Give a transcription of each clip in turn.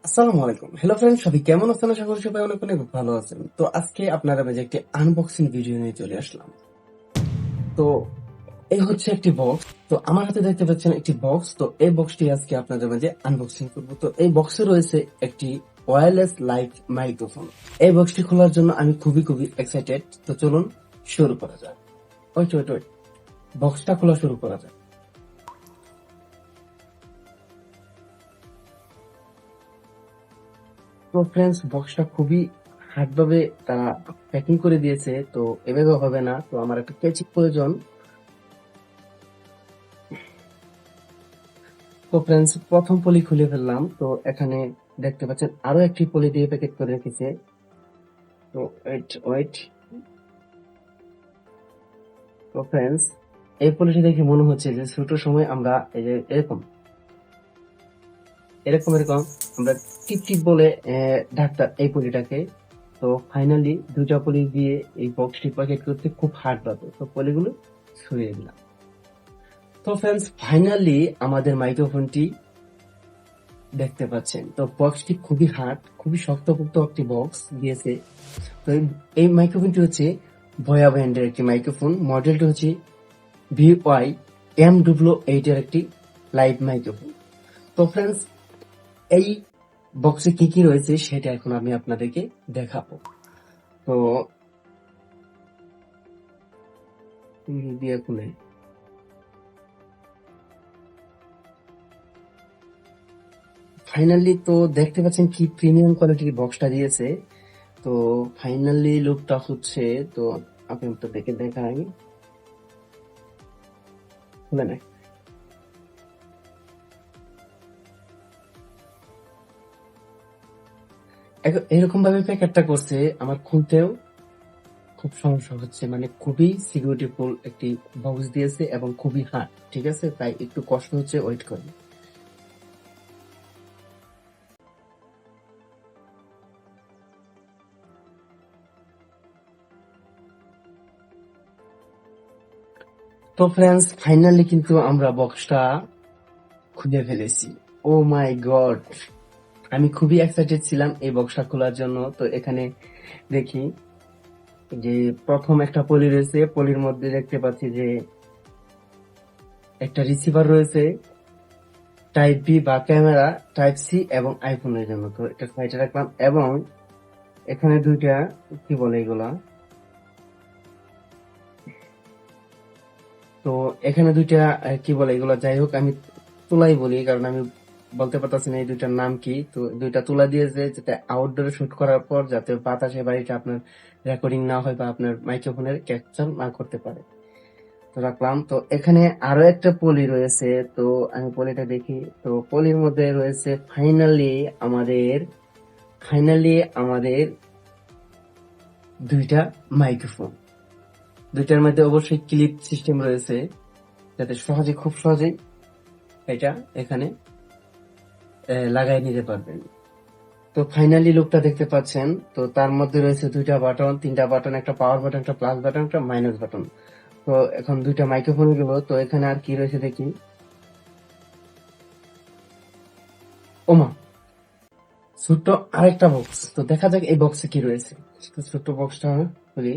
আসসালামু আলাইকুম। Hello friends, সবাই কেমন আছেন? আশা করি সবাই অনেক অনেক ভালো আছেন। তো আজকে আপনারা মাঝে একটি আনবক্সিং ভিডিও নিয়ে চলে আসলাম। তো এই হচ্ছে একটি বক্স। তো আমার হাতে দেখতে পাচ্ছেন একটি বক্স। তো এই বক্সটি আজকে আপনাদের মাঝে আনবক্সিং করব। তো এই বক্সে রয়েছে একটি ওয়্যারলেস লাইট মাইক্রোফোন। এই বক্সটি খোলার জন্য আমি খুবই খুবই এক্সাইটেড। তো চলুন শুরু করা যাক। ওয়েট। বক্সটা খোলা শুরু করা যাক। তো ফ্রেন্ডস, বক্সটা খুবই হার্ড ভাবে তারা প্যাকিং করে দিয়েছে। তো এভাবে হবে না, তো আমার একটা কেচি প্রয়োজন। তো ফ্রেন্ডস, প্রথম পলি খুলে ফেললাম। তো এখানে দেখতে পাচ্ছেন আরো একটি পলি দিয়ে প্যাকেট করে রেখেছে। তো ওয়েট। তো ফ্রেন্ডস, এই পলিটি দেখে মনে হচ্ছে যে ছোট সময় আমরা এই যে এরকম এরকম এরকম আমরা টিপ টিপ বলে ডাক্তার এই পলিটাকে। তো ফাইনালি দুটা পলি দিয়ে এই বক্সটি প্যাকেট করতে খুব হার্ড পাবে। তো পলিগুলো ছড়িয়ে দিলাম। তো ফ্রেন্ডস, ফাইনালি আমাদের মাইক্রোফোনটি দেখতে পাচ্ছেন। তো বক্সটি খুবই হার্ড, খুবই শক্তপোক্ত একটি বক্স দিয়েছে। তো এই মাইক্রোফোনটি হচ্ছে ভয়া ব্র্যান্ডের একটি মাইক্রোফোন। মডেলটি হচ্ছে ভিওয়াই MW8 এর একটি লাইভ মাইক্রোফোন। তো ফ্রেন্ডস, এই বক্সে কি কি রয়েছে সেটা এখন আমি আপনাদেরকে দেখাবো। তো দিয়ে খুলে ফাইনালি তো দেখতে পাচ্ছেন কি প্রিমিয়াম কোয়ালিটির বক্সটা দিয়েছে। তো ফাইনালি লুকটা হচ্ছে, তো আপনি তো দেখে দেখাই খুলে নেয়। এরকম ভাবে প্যাকেটটা করছে, আমার খুলতেও খুব সমস্যা হচ্ছে। মানে খুবই সিকিউরিটিফুল একটি বক্স দিয়েছে এবং খুবই হার্ড, ঠিক আছে? তাই একটু কষ্ট হচ্ছে, ওয়েট করেন। তো ফ্রেন্ডস, ফাইনালি কিন্তু আমরা বক্সটা খুলে ফেলেছি। ও মাই গড, আমি খুবই এক্সাইটেড ছিলাম এই বক্সটা খোলার জন্য। তো এখানে দেখি যে প্রথম একটা পলি রয়েছে। পলির মধ্যে দেখতে পাচ্ছি যে একটা রিসিভার রয়েছে, টাইপ বি বা ক্যামেরা, টাইপ সি এবং আইফোনের জন্য। তো এটা সাইডে রাখলাম এবং এখানে দুইটা কি বলে এগুলা, তো এখানে দুইটা কি বলে এগুলা, যাই হোক আমি তুলাই বলি কারণ আমি বলতে পারতেছি না এই দুইটার নাম কি। তো দুইটা তুলা দিয়েছে, যেটা আউটডোরে শুট করার পর যাতে বাতাসে বাড়িটা আপনার রেকর্ডিং না হয় বা আপনার মাইক্রোফোনের ক্যাপচার না করতে পারে। তো রাখলাম। তো এখানে আরো একটা পলি রয়েছে। তো আমি পলিটা দেখি। তো পলির মধ্যে রয়েছে আমাদের ফাইনালি আমাদের দুইটা মাইক্রোফোন। দুইটার মধ্যে অবশ্যই ক্লিপ সিস্টেম রয়েছে, যাতে খুব সহজেই এটা এখানে লাগাই নিতে পারবেন। তো ফাইনালি লুকটা দেখতে পাচ্ছেন। তো তার মধ্যে রয়েছে দুইটা বাটন, তিনটা বাটন, একটা পাওয়ার বাটন, একটা প্লাস বাটন, একটা মাইনাস বাটন। তো এখন দুইটা মাইক্রোফোন গেল। তো এখানে আর কি রয়েছে দেখি। ওমা, ছোট্ট আরেকটা বক্স। তো দেখা যাক এই বক্সে কি রয়েছে। তো ছোট্ট বক্সটা খুলি।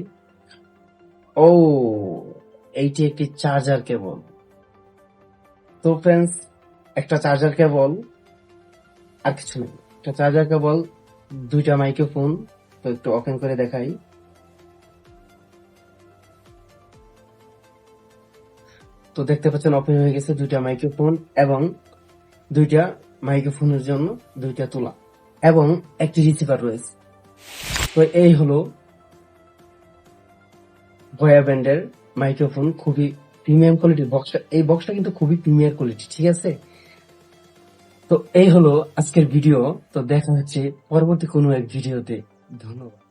ও, এইটি একটি চার্জার কেবল। তো ফ্রেন্ডস, একটা চার্জার কেবল, আর কিছু নেই। একটা চার্জার কেবল, দুইটা মাইক্রোফোন। তো একটু ওপেন করে দেখাই। তো দেখতে পাচ্ছেন ওপেন হয়ে গেছে দুইটা মাইক্রোফোন এবং দুইটা মাইক্রোফোনের জন্য দুইটা তুলা এবং একটি রিসিভার রয়েছে। তো এই হলো ভয়া ব্র্যান্ডের মাইক্রোফোন, খুবই প্রিমিয়াম কোয়ালিটির বক্সটা। এই বক্সটা কিন্তু খুবই প্রিমিয়াম কোয়ালিটি, ঠিক আছে? তো এই হলো আজকের ভিডিও। তো দেখা হচ্ছে পরবর্তী কোনো এক ভিডিওতে। ধন্যবাদ।